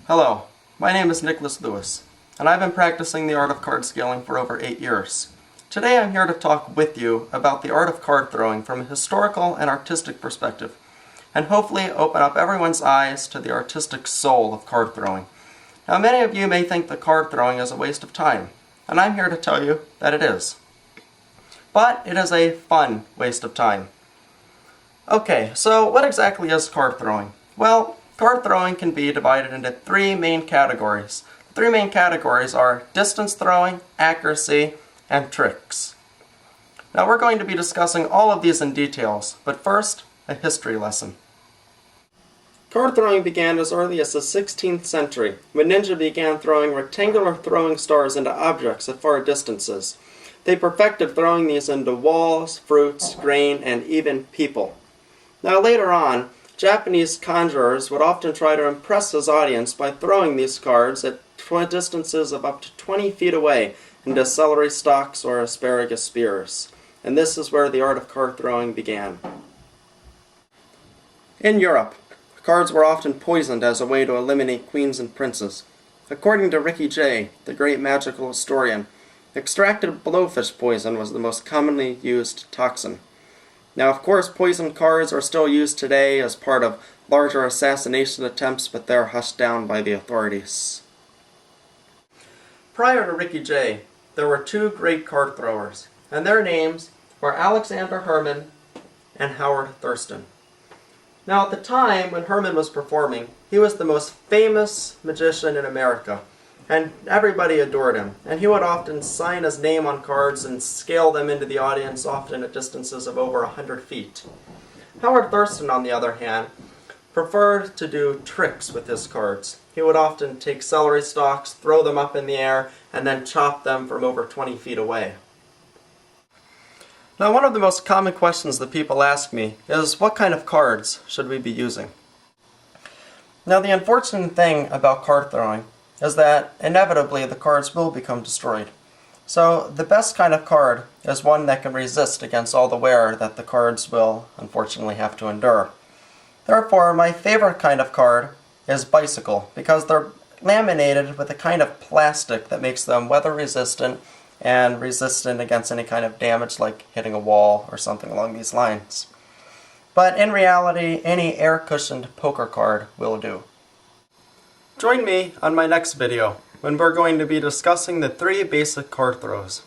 Hello, my name is Nicholas Lewis, and I've been practicing the art of card scaling for over 8 years. Today I'm here to talk with you about the art of card throwing from a historical and artistic perspective, and hopefully open up everyone's eyes to the artistic soul of card throwing. Now, many of you may think that card throwing is a waste of time, and I'm here to tell you that it is. But it is a fun waste of time. Okay, so what exactly is card throwing? Well, card throwing can be divided into 3 main categories. The 3 main categories are distance throwing, accuracy, and tricks. Now we're going to be discussing all of these in details, but first, a history lesson. Card throwing began as early as the 16th century, when ninja began throwing rectangular throwing stars into objects at far distances. They perfected throwing these into walls, fruits, grain, and even people. Now later on, Japanese conjurers would often try to impress his audience by throwing these cards at distances of up to 20 feet away into celery stalks or asparagus spears. And this is where the art of card throwing began. In Europe, cards were often poisoned as a way to eliminate queens and princes. According to Ricky Jay, the great magical historian, extracted blowfish poison was the most commonly used toxin. Now, of course, poisoned cards are still used today as part of larger assassination attempts, but they're hushed down by the authorities. Prior to Ricky Jay, there were 2 great card throwers, and their names were Alexander Herman and Howard Thurston. Now, at the time when Herman was performing, he was the most famous magician in America, and everybody adored him. And he would often sign his name on cards and scale them into the audience, often at distances of over 100 feet. Howard Thurston, on the other hand, preferred to do tricks with his cards. He would often take celery stalks, throw them up in the air, and then chop them from over 20 feet away. Now, one of the most common questions that people ask me is, what kind of cards should we be using? Now, the unfortunate thing about card throwing is that inevitably the cards will become destroyed. So the best kind of card is one that can resist against all the wear that the cards will unfortunately have to endure. Therefore, my favorite kind of card is bicycle, because they're laminated with a kind of plastic that makes them weather resistant and resistant against any kind of damage like hitting a wall or something along these lines. But in reality, any air-cushioned poker card will do. Join me on my next video, when we're going to be discussing the 3 basic card throws.